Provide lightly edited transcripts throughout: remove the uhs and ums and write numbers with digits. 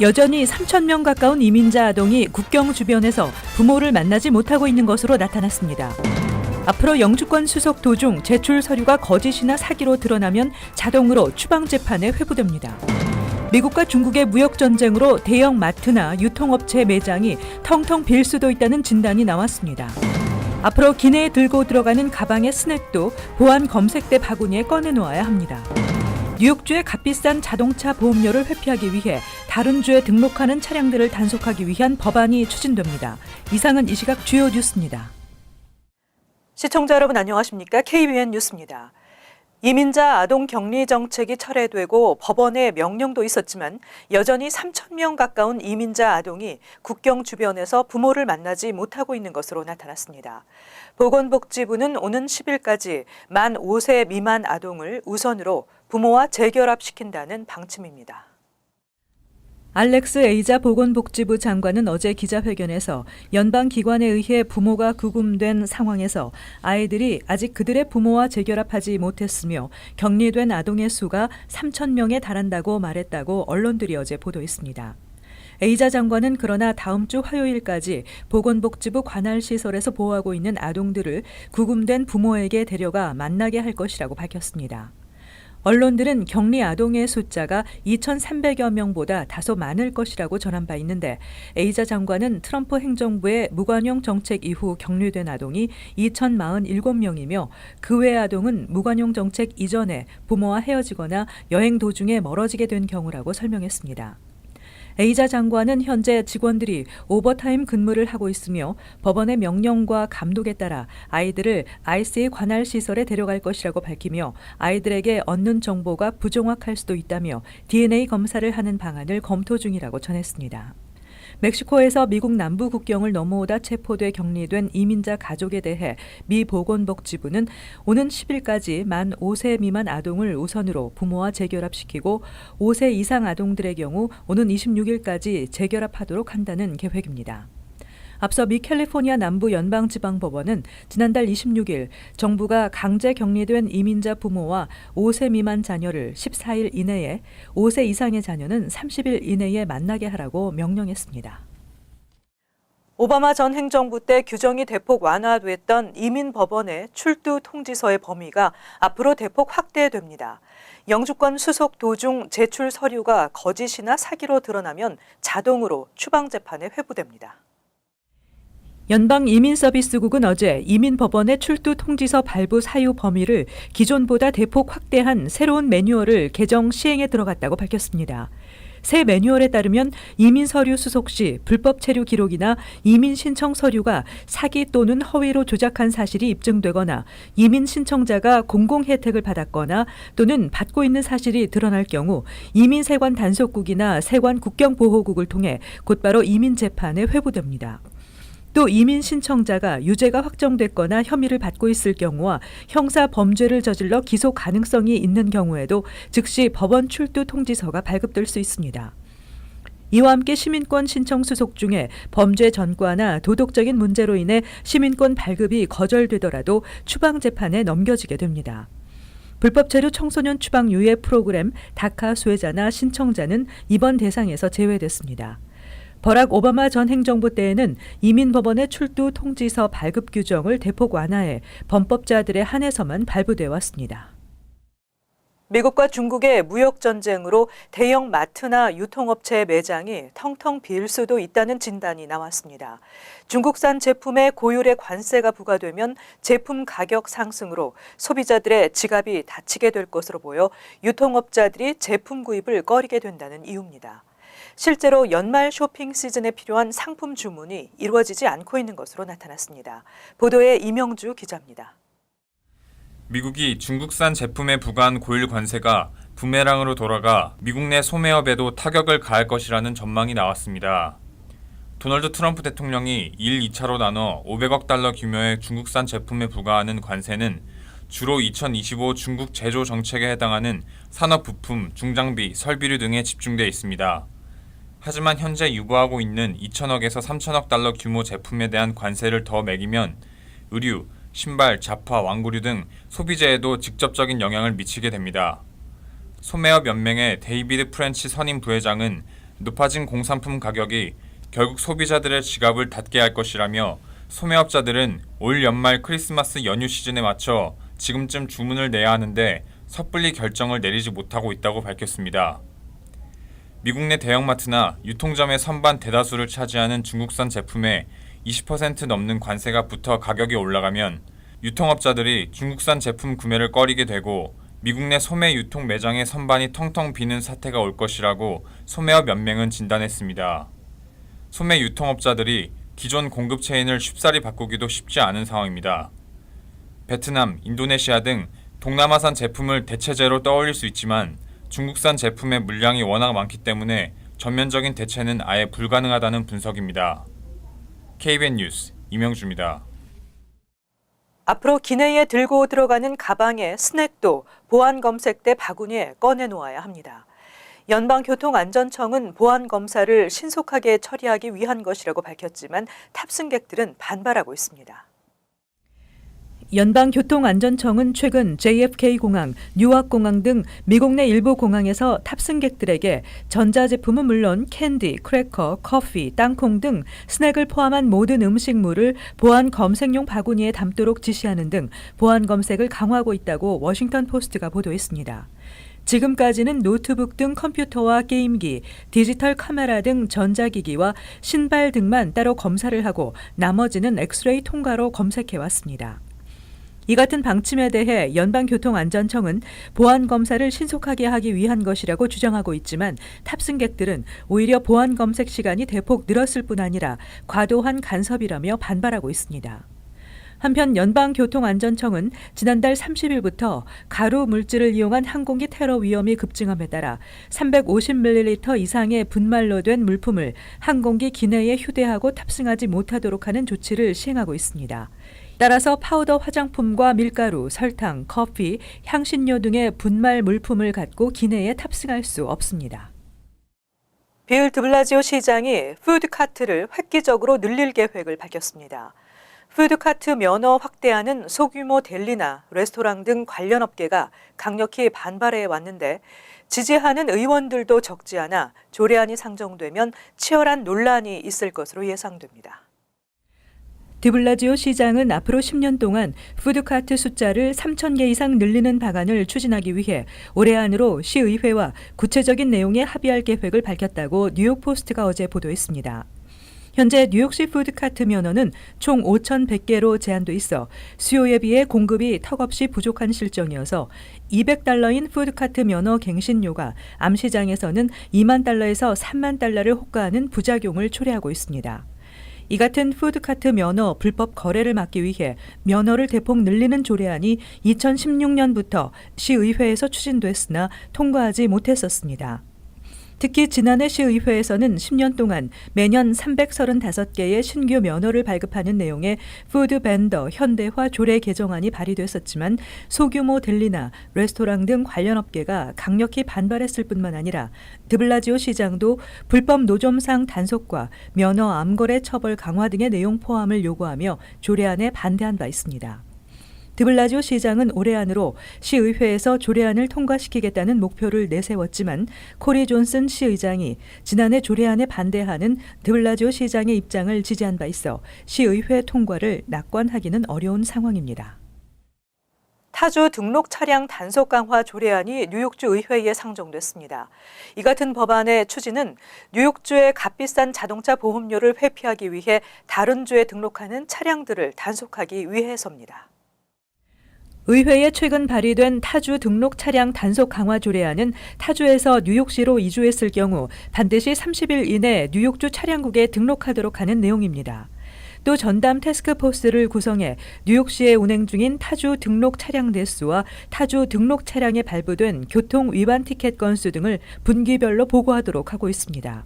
여전히 3,000명 가까운 이민자 아동이 국경 주변에서 부모를 만나지 못하고 있는 것으로 나타났습니다. 앞으로 영주권 수속 도중 제출 서류가 거짓이나 사기로 드러나면 자동으로 추방 재판에 회부됩니다. 미국과 중국의 무역 전쟁으로 대형 마트나 유통업체 매장이 텅텅 빌 수도 있다는 진단이 나왔습니다. 앞으로 기내에 들고 들어가는 가방의 스낵도 보안 검색대 바구니에 꺼내놓아야 합니다. 뉴욕주의 값비싼 자동차 보험료를 회피하기 위해 다른 주에 등록하는 차량들을 단속하기 위한 법안이 추진됩니다. 이상은 이 시각 주요 뉴스입니다. 시청자 여러분 안녕하십니까? KBN 뉴스입니다. 이민자 아동 격리 정책이 철회되고 법원의 명령도 있었지만 여전히 3,000명 가까운 이민자 아동이 국경 주변에서 부모를 만나지 못하고 있는 것으로 나타났습니다. 보건복지부는 오는 10일까지 만 5세 미만 아동을 우선으로 부모와 재결합시킨다는 방침입니다. 알렉스 에이자 보건복지부 장관은 어제 기자회견에서 연방기관에 의해 부모가 구금된 상황에서 아이들이 아직 그들의 부모와 재결합하지 못했으며 격리된 아동의 수가 3,000명에 달한다고 말했다고 언론들이 어제 보도했습니다. 에이자 장관은 그러나 다음 주 화요일까지 보건복지부 관할시설에서 보호하고 있는 아동들을 구금된 부모에게 데려가 만나게 할 것이라고 밝혔습니다. 언론들은 격리 아동의 숫자가 2,300여 명보다 다소 많을 것이라고 전한 바 있는데 에이자 장관은 트럼프 행정부의 무관용 정책 이후 격리된 아동이 2,047명이며 그 외 아동은 무관용 정책 이전에 부모와 헤어지거나 여행 도중에 멀어지게 된 경우라고 설명했습니다. 에이자 장관은 현재 직원들이 오버타임 근무를 하고 있으며 법원의 명령과 감독에 따라 아이들을 IC의 관할 시설에 데려갈 것이라고 밝히며 아이들에게 얻는 정보가 부정확할 수도 있다며 DNA 검사를 하는 방안을 검토 중이라고 전했습니다. 멕시코에서 미국 남부 국경을 넘어오다 체포돼 격리된 이민자 가족에 대해 미 보건복지부는 오는 10일까지 만 5세 미만 아동을 우선으로 부모와 재결합시키고 5세 이상 아동들의 경우 오는 26일까지 재결합하도록 한다는 계획입니다. 앞서 미 캘리포니아 남부 연방지방법원은 지난달 26일 정부가 강제 격리된 이민자 부모와 5세 미만 자녀를 14일 이내에 5세 이상의 자녀는 30일 이내에 만나게 하라고 명령했습니다. 오바마 전 행정부 때 규정이 대폭 완화됐던 이민법원의 출두 통지서의 범위가 앞으로 대폭 확대됩니다. 영주권 수속 도중 제출 서류가 거짓이나 사기로 드러나면 자동으로 추방재판에 회부됩니다. 연방이민서비스국은 어제 이민법원의 출두 통지서 발부 사유 범위를 기존보다 대폭 확대한 새로운 매뉴얼을 개정 시행에 들어갔다고 밝혔습니다. 새 매뉴얼에 따르면 이민 서류 수속 시 불법 체류 기록이나 이민 신청 서류가 사기 또는 허위로 조작한 사실이 입증되거나 이민 신청자가 공공 혜택을 받았거나 또는 받고 있는 사실이 드러날 경우 이민 세관 단속국이나 세관 국경보호국을 통해 곧바로 이민 재판에 회부됩니다. 또 이민 신청자가 유죄가 확정됐거나 혐의를 받고 있을 경우와 형사 범죄를 저질러 기소 가능성이 있는 경우에도 즉시 법원 출두 통지서가 발급될 수 있습니다. 이와 함께 시민권 신청 수속 중에 범죄 전과나 도덕적인 문제로 인해 시민권 발급이 거절되더라도 추방 재판에 넘겨지게 됩니다. 불법 체류 청소년 추방 유예 프로그램 다카 수혜자나 신청자는 이번 대상에서 제외됐습니다. 버락 오바마 전 행정부 때에는 이민법원의 출두 통지서 발급 규정을 대폭 완화해 범법자들에 한해서만 발부돼 왔습니다. 미국과 중국의 무역 전쟁으로 대형 마트나 유통업체 매장이 텅텅 빌 수도 있다는 진단이 나왔습니다. 중국산 제품에 고율의 관세가 부과되면 제품 가격 상승으로 소비자들의 지갑이 다치게 될 것으로 보여 유통업자들이 제품 구입을 꺼리게 된다는 이유입니다. 실제로 연말 쇼핑 시즌에 필요한 상품 주문이 이루어지지 않고 있는 것으로 나타났습니다. 보도에 이명주 기자입니다. 미국이 중국산 제품에 부과한 고율 관세가 부메랑으로 돌아가 미국 내 소매업에도 타격을 가할 것이라는 전망이 나왔습니다. 도널드 트럼프 대통령이 1, 2차로 나눠 500억 달러 규모의 중국산 제품에 부과하는 관세는 주로 2025 중국 제조 정책에 해당하는 산업 부품, 중장비, 설비류 등에 집중돼 있습니다. 하지만 현재 유보하고 있는 2천억에서 3천억 달러 규모 제품에 대한 관세를 더 매기면 의류, 신발, 자파, 왕구류 등 소비재에도 직접적인 영향을 미치게 됩니다. 소매업 연맹의 데이비드 프렌치 선임 부회장은 높아진 공산품 가격이 결국 소비자들의 지갑을 닫게 할 것이라며 소매업자들은 올 연말 크리스마스 연휴 시즌에 맞춰 지금쯤 주문을 내야 하는데 섣불리 결정을 내리지 못하고 있다고 밝혔습니다. 미국 내 대형마트나 유통점의 선반 대다수를 차지하는 중국산 제품에 20% 넘는 관세가 붙어 가격이 올라가면 유통업자들이 중국산 제품 구매를 꺼리게 되고 미국 내 소매 유통 매장의 선반이 텅텅 비는 사태가 올 것이라고 소매업 연맹은 진단했습니다. 소매 유통업자들이 기존 공급 체인을 쉽사리 바꾸기도 쉽지 않은 상황입니다. 베트남, 인도네시아 등 동남아산 제품을 대체제로 떠올릴 수 있지만 중국산 제품의 물량이 워낙 많기 때문에 전면적인 대체는 아예 불가능하다는 분석입니다. KBN 뉴스 이명주입니다. 앞으로 기내에 들고 들어가는 가방의 스낵도 보안 검색 때 바구니에 꺼내놓아야 합니다. 연방교통안전청은 보안 검사를 신속하게 처리하기 위한 것이라고 밝혔지만 탑승객들은 반발하고 있습니다. 연방교통안전청은 최근 JFK 공항, 뉴아크공항 등 미국 내 일부 공항에서 탑승객들에게 전자제품은 물론 캔디, 크래커, 커피, 땅콩 등 스낵을 포함한 모든 음식물을 보안 검색용 바구니에 담도록 지시하는 등 보안 검색을 강화하고 있다고 워싱턴 포스트가 보도했습니다. 지금까지는 노트북 등 컴퓨터와 게임기, 디지털 카메라 등 전자기기와 신발 등만 따로 검사를 하고 나머지는 엑스레이 통과로 검색해왔습니다. 이 같은 방침에 대해 연방교통안전청은 보안 검사를 신속하게 하기 위한 것이라고 주장하고 있지만 탑승객들은 오히려 보안 검색 시간이 대폭 늘었을 뿐 아니라 과도한 간섭이라며 반발하고 있습니다. 한편 연방교통안전청은 지난달 30일부터 가루 물질을 이용한 항공기 테러 위험이 급증함에 따라 350ml 이상의 분말로 된 물품을 항공기 기내에 휴대하고 탑승하지 못하도록 하는 조치를 시행하고 있습니다. 따라서 파우더 화장품과 밀가루, 설탕, 커피, 향신료 등의 분말 물품을 갖고 기내에 탑승할 수 없습니다. 빌 드블라지오 시장이 푸드카트를 획기적으로 늘릴 계획을 밝혔습니다. 푸드카트 면허 확대하는 소규모 델리나 레스토랑 등 관련 업계가 강력히 반발해 왔는데 지지하는 의원들도 적지 않아 조례안이 상정되면 치열한 논란이 있을 것으로 예상됩니다. 드블라지오 시장은 앞으로 10년 동안 푸드카트 숫자를 3,000개 이상 늘리는 방안을 추진하기 위해 올해 안으로 시의회와 구체적인 내용에 합의할 계획을 밝혔다고 뉴욕포스트가 어제 보도했습니다. 현재 뉴욕시 푸드카트 면허는 총 5,100개로 제한돼 있어 수요에 비해 공급이 턱없이 부족한 실정이어서 $200인 푸드카트 면허 갱신료가 암시장에서는 $20,000에서 $30,000를 호가하는 부작용을 초래하고 있습니다. 이 같은 푸드카트 면허 불법 거래를 막기 위해 면허를 대폭 늘리는 조례안이 2016년부터 시의회에서 추진됐으나 통과하지 못했었습니다. 특히 지난해 시의회에서는 10년 동안 매년 335개의 신규 면허를 발급하는 내용의 푸드 벤더 현대화 조례 개정안이 발의됐었지만 소규모 델리나 레스토랑 등 관련 업계가 강력히 반발했을 뿐만 아니라 드블라지오 시장도 불법 노점상 단속과 면허 암거래 처벌 강화 등의 내용 포함을 요구하며 조례안에 반대한 바 있습니다. 드블라지오 시장은 올해 안으로 시의회에서 조례안을 통과시키겠다는 목표를 내세웠지만 코리 존슨 시의장이 지난해 조례안에 반대하는 드블라지오 시장의 입장을 지지한 바 있어 시의회 통과를 낙관하기는 어려운 상황입니다. 타주 등록 차량 단속 강화 조례안이 뉴욕주 의회에 상정됐습니다. 이 같은 법안의 추진은 뉴욕주의 값비싼 자동차 보험료를 회피하기 위해 다른 주에 등록하는 차량들을 단속하기 위해서입니다. 의회에 최근 발의된 타주 등록 차량 단속 강화 조례안은 타주에서 뉴욕시로 이주했을 경우 반드시 30일 이내 뉴욕주 차량국에 등록하도록 하는 내용입니다. 또 전담 태스크포스를 구성해 뉴욕시에 운행 중인 타주 등록 차량 대수와 타주 등록 차량에 발부된 교통 위반 티켓 건수 등을 분기별로 보고하도록 하고 있습니다.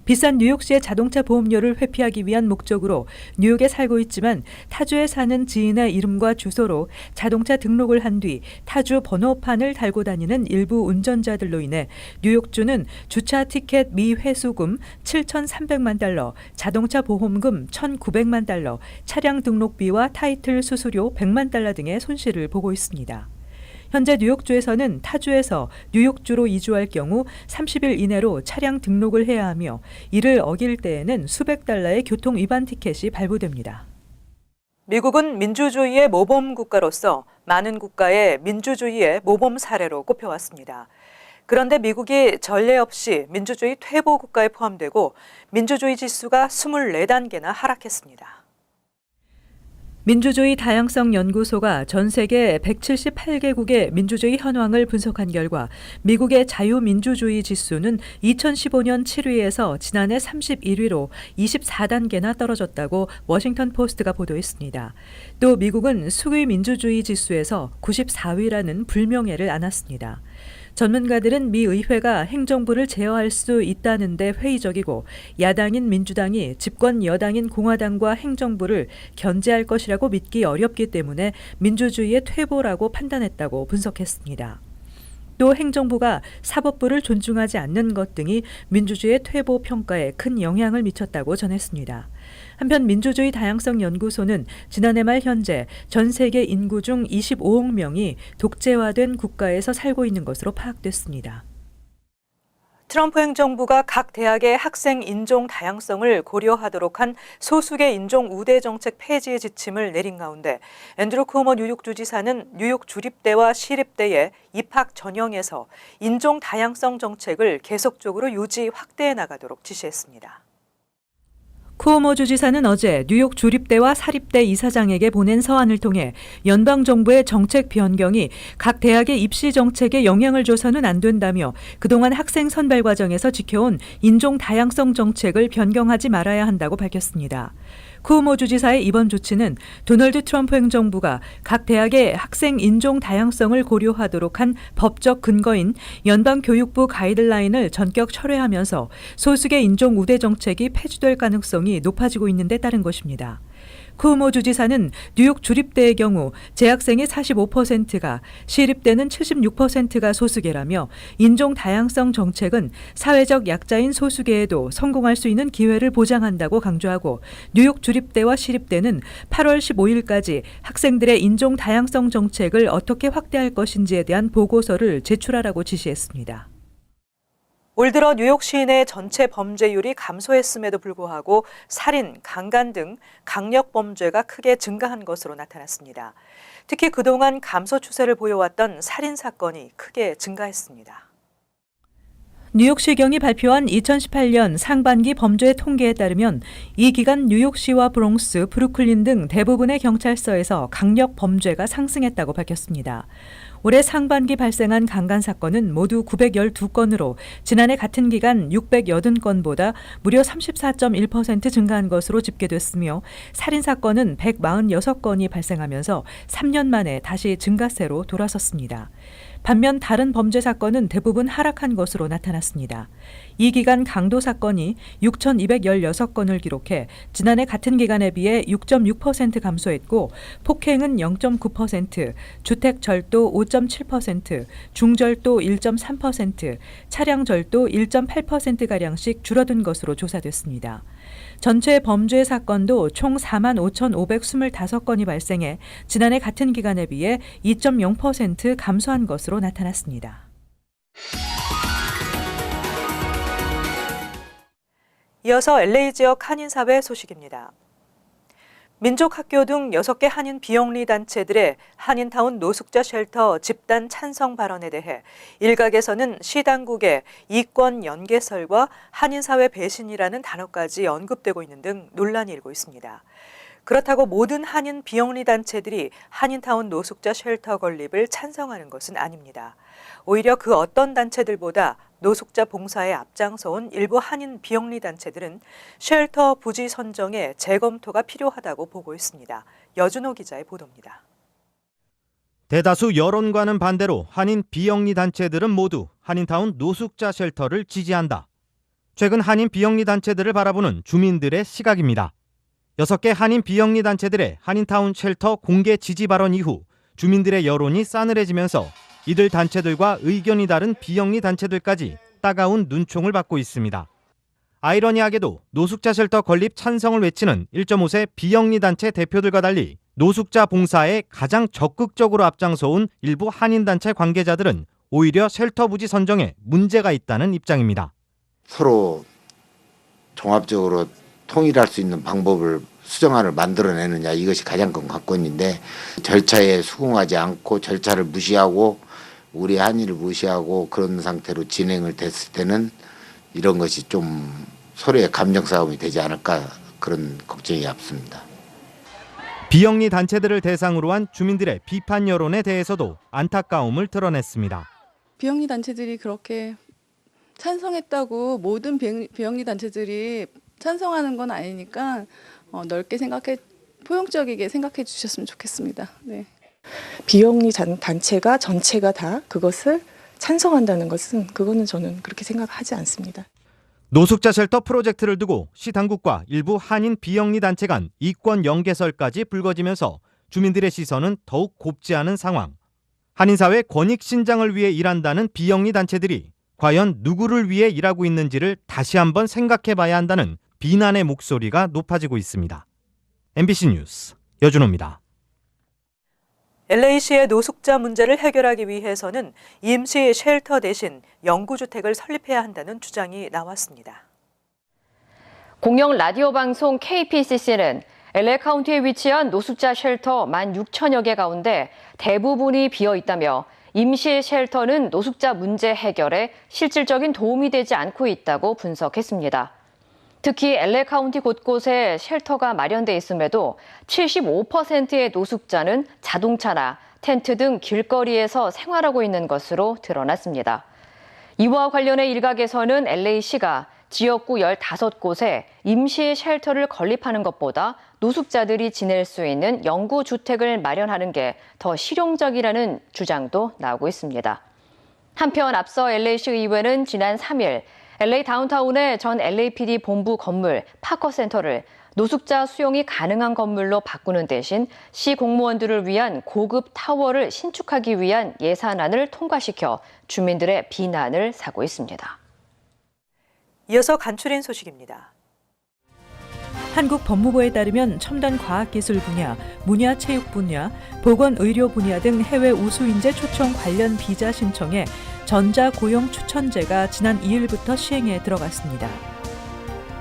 비싼 뉴욕시의 자동차 보험료를 회피하기 위한 목적으로 뉴욕에 살고 있지만 타주에 사는 지인의 이름과 주소로 자동차 등록을 한 뒤 타주 번호판을 달고 다니는 일부 운전자들로 인해 뉴욕주는 주차 티켓 미회수금 $7,300만, 자동차 보험금 $1,900만, 차량 등록비와 타이틀 수수료 $100만 등의 손실을 보고 있습니다. 현재 뉴욕주에서는 타주에서 뉴욕주로 이주할 경우 30일 이내로 차량 등록을 해야 하며 이를 어길 때에는 수백 달러의 교통 위반 티켓이 발부됩니다. 미국은 민주주의의 모범 국가로서 많은 국가의 민주주의의 모범 사례로 꼽혀왔습니다. 그런데 미국이 전례 없이 민주주의 퇴보 국가에 포함되고 민주주의 지수가 24단계나 하락했습니다. 민주주의 다양성 연구소가 전 세계 178개국의 민주주의 현황을 분석한 결과 미국의 자유민주주의 지수는 2015년 7위에서 지난해 31위로 24단계나 떨어졌다고 워싱턴 포스트가 보도했습니다. 또 미국은 수의 민주주의 지수에서 94위라는 불명예를 안았습니다. 전문가들은 미 의회가 행정부를 제어할 수 있다는 데 회의적이고 야당인 민주당이 집권 여당인 공화당과 행정부를 견제할 것이라고 믿기 어렵기 때문에 민주주의의 퇴보라고 판단했다고 분석했습니다. 또 행정부가 사법부를 존중하지 않는 것 등이 민주주의의 퇴보 평가에 큰 영향을 미쳤다고 전했습니다. 한편 민주주의 다양성 연구소는 지난해 말 현재 전 세계 인구 중 25억 명이 독재화된 국가에서 살고 있는 것으로 파악됐습니다. 트럼프 행정부가 각 대학의 학생 인종 다양성을 고려하도록 한 소수계 인종 우대 정책 폐지의 지침을 내린 가운데 앤드루 쿠오모 뉴욕주지사는 뉴욕 주립대와 시립대의 입학 전형에서 인종 다양성 정책을 계속적으로 유지 확대해 나가도록 지시했습니다. 쿠오모 주지사는 어제 뉴욕 주립대와 사립대 이사장에게 보낸 서한을 통해 연방정부의 정책 변경이 각 대학의 입시 정책에 영향을 줘서는 안 된다며 그동안 학생 선발 과정에서 지켜온 인종 다양성 정책을 변경하지 말아야 한다고 밝혔습니다. 쿠오모 주지사의 이번 조치는 도널드 트럼프 행정부가 각 대학의 학생 인종 다양성을 고려하도록 한 법적 근거인 연방교육부 가이드라인을 전격 철회하면서 소수계 인종 우대 정책이 폐지될 가능성이 높아지고 있는 데 따른 것입니다. 쿠오모 주지사는 뉴욕 주립대의 경우 재학생의 45%가, 시립대는 76%가 소수계라며 인종 다양성 정책은 사회적 약자인 소수계에도 성공할 수 있는 기회를 보장한다고 강조하고 뉴욕 주립대와 시립대는 8월 15일까지 학생들의 인종 다양성 정책을 어떻게 확대할 것인지에 대한 보고서를 제출하라고 지시했습니다. 올 들어 뉴욕 시내 전체 범죄율이 감소했음에도 불구하고 살인, 강간 등 강력 범죄가 크게 증가한 것으로 나타났습니다. 특히 그동안 감소 추세를 보여왔던 살인 사건이 크게 증가했습니다. 뉴욕시경이 발표한 2018년 상반기 범죄 통계에 따르면 이 기간 뉴욕시와 브롱스, 브루클린 등 대부분의 경찰서에서 강력 범죄가 상승했다고 밝혔습니다. 올해 상반기 발생한 강간 사건은 모두 912건으로 지난해 같은 기간 680건보다 무려 34.1% 증가한 것으로 집계됐으며 살인 사건은 146건이 발생하면서 3년 만에 다시 증가세로 돌아섰습니다. 반면 다른 범죄 사건은 대부분 하락한 것으로 나타났습니다. 이 기간 강도 사건이 6,216건을 기록해 지난해 같은 기간에 비해 6.6% 감소했고 폭행은 0.9%, 주택 절도 5.7%, 중절도 1.3%, 차량 절도 1.8%가량씩 줄어든 것으로 조사됐습니다. 전체 범죄 사건도 총 45,525건이 발생해 지난해 같은 기간에 비해 2.0% 감소한 것으로 나타났습니다. 이어서 LA 지역 한인사회 소식입니다. 민족학교 등 6개 한인 비영리 단체들의 한인타운 노숙자 쉘터 집단 찬성 발언에 대해 일각에서는 시 당국의 이권 연계설과 한인사회 배신이라는 단어까지 언급되고 있는 등 논란이 일고 있습니다. 그렇다고 모든 한인 비영리 단체들이 한인타운 노숙자 쉘터 건립을 찬성하는 것은 아닙니다. 오히려 그 어떤 단체들보다 노숙자 봉사에 앞장서온 일부 한인 비영리 단체들은 쉘터 부지 선정에 재검토가 필요하다고 보고 있습니다. 여준호 기자의 보도입니다. 대다수 여론과는 반대로 한인 비영리 단체들은 모두 한인타운 노숙자 쉘터를 지지한다. 최근 한인 비영리 단체들을 바라보는 주민들의 시각입니다. 6개 한인 비영리 단체들의 한인타운 쉘터 공개 지지 발언 이후 주민들의 여론이 싸늘해지면서 이들 단체들과 의견이 다른 비영리 단체들까지 따가운 눈총을 받고 있습니다. 아이러니하게도 노숙자 쉘터 건립 찬성을 외치는 1.5세 비영리 단체 대표들과 달리 노숙자 봉사에 가장 적극적으로 앞장서온 일부 한인단체 관계자들은 오히려 쉘터 부지 선정에 문제가 있다는 입장입니다. 서로 종합적으로 통일할 수 있는 방법을 수정안을 만들어내느냐, 이것이 가장 큰 관건인데, 절차에 수긍하지 않고 절차를 무시하고 우리 한인을 무시하고 그런 상태로 진행을 됐을 때는 이런 것이 좀 서로의 감정 싸움이 되지 않을까, 그런 걱정이 앞섭니다. 비영리 단체들을 대상으로 한 주민들의 비판 여론에 대해서도 안타까움을 드러냈습니다. 비영리 단체들이 그렇게 찬성했다고 모든 비영리 단체들이 찬성하는 건 아니니까 넓게 포용적이게 생각해 주셨으면 좋겠습니다. 네. 비영리 단체가 전체가 다 그것을 찬성한다는 것은 그거는 저는 그렇게 생각하지 않습니다. 노숙자 쉘터 프로젝트를 두고 시 당국과 일부 한인 비영리 단체 간 이권 연계설까지 불거지면서 주민들의 시선은 더욱 곱지 않은 상황. 한인사회 권익 신장을 위해 일한다는 비영리 단체들이 과연 누구를 위해 일하고 있는지를 다시 한번 생각해 봐야 한다는 비난의 목소리가 높아지고 있습니다. MBC 뉴스 여준호입니다. LA시의 노숙자 문제를 해결하기 위해서는 임시 쉘터 대신 영구주택을 설립해야 한다는 주장이 나왔습니다. 공영 라디오 방송 KPCC는 LA 카운티에 위치한 노숙자 쉘터 16,000여 개 가운데 대부분이 비어 있다며 임시 쉘터는 노숙자 문제 해결에 실질적인 도움이 되지 않고 있다고 분석했습니다. 특히 LA 카운티 곳곳에 쉘터가 마련돼 있음에도 75%의 노숙자는 자동차나 텐트 등 길거리에서 생활하고 있는 것으로 드러났습니다. 이와 관련해 일각에서는 LA시가 지역구 15곳에 임시 쉘터를 건립하는 것보다 노숙자들이 지낼 수 있는 영구주택을 마련하는 게 더 실용적이라는 주장도 나오고 있습니다. 한편 앞서 LA시 의회는 지난 3일 LA 다운타운의 전 LAPD 본부 건물 파커센터를 노숙자 수용이 가능한 건물로 바꾸는 대신 시 공무원들을 위한 고급 타워를 신축하기 위한 예산안을 통과시켜 주민들의 비난을 사고 있습니다. 이어서 간추린 소식입니다. 한국 법무부에 따르면 첨단 과학기술 분야, 문야체육 분야, 보건의료 분야 등 해외 우수인재 초청 관련 비자 신청에 전자고용 추천제가 지난 2일부터 시행에 들어갔습니다.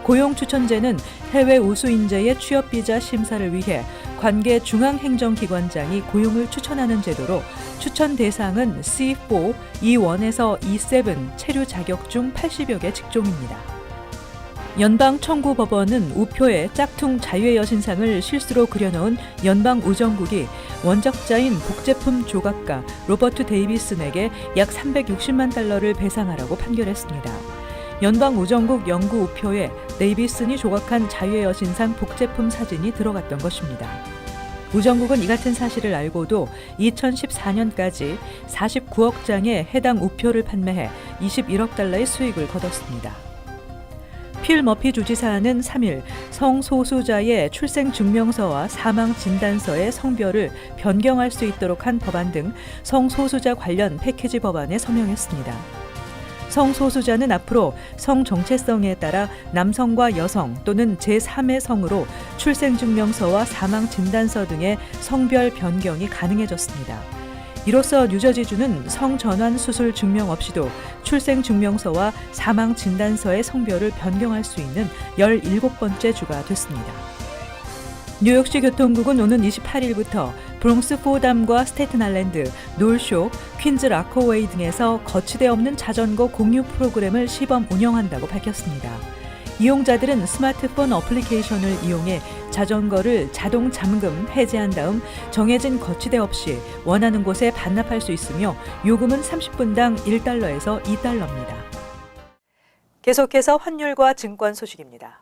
고용 추천제는 해외 우수인재의 취업비자 심사를 위해 관계 중앙행정기관장이 고용을 추천하는 제도로 추천 대상은 C4, E1에서 E7 체류 자격중 80여 개 직종입니다. 연방청구법원은 우표에 짝퉁 자유의 여신상을 실수로 그려넣은 연방우정국이 원작자인 복제품 조각가 로버트 데이비슨에게 약 360만 달러를 배상하라고 판결했습니다. 연방우정국 연구 우표에 데이비슨이 조각한 자유의 여신상 복제품 사진이 들어갔던 것입니다. 우정국은 이 같은 사실을 알고도 2014년까지 49억 장의 해당 우표를 판매해 21억 달러의 수익을 거뒀습니다. 필 머피 주지사는 3일 성소수자의 출생증명서와 사망진단서의 성별을 변경할 수 있도록 한 법안 등 성소수자 관련 패키지 법안에 서명했습니다. 성소수자는 앞으로 성 정체성에 따라 남성과 여성 또는 제3의 성으로 출생증명서와 사망진단서 등의 성별 변경이 가능해졌습니다. 이로써 뉴저지주는 성전환 수술 증명 없이도 출생증명서와 사망진단서의 성별을 변경할 수 있는 17번째 주가 됐습니다. 뉴욕시 교통국은 오는 28일부터 브롱스 포담과 스테튼 아일랜드, 놀쇼, 퀸즈 라커웨이 등에서 거치대 없는 자전거 공유 프로그램을 시범 운영한다고 밝혔습니다. 이용자들은 스마트폰 어플리케이션을 이용해 자전거를 자동 잠금, 해제한 다음 정해진 거치대 없이 원하는 곳에 반납할 수 있으며 요금은 30분당 1달러에서 2달러입니다. 계속해서 환율과 증권 소식입니다.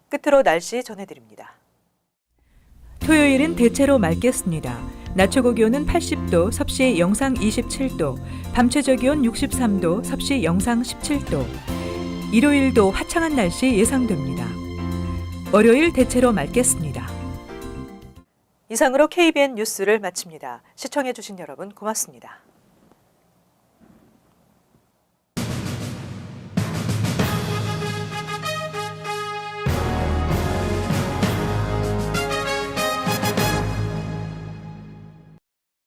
끝으로 날씨 전해드립니다. 토요일은 대체로 맑겠습니다. 낮 최고 기온은 80도, 섭씨 영상 27도, 밤 최저 기온 63도, 섭씨 영상 17도. 일요일도 화창한 날씨 예상됩니다. 월요일 대체로 맑겠습니다. 이상으로 KBN 뉴스를 마칩니다. 시청해주신 여러분 고맙습니다.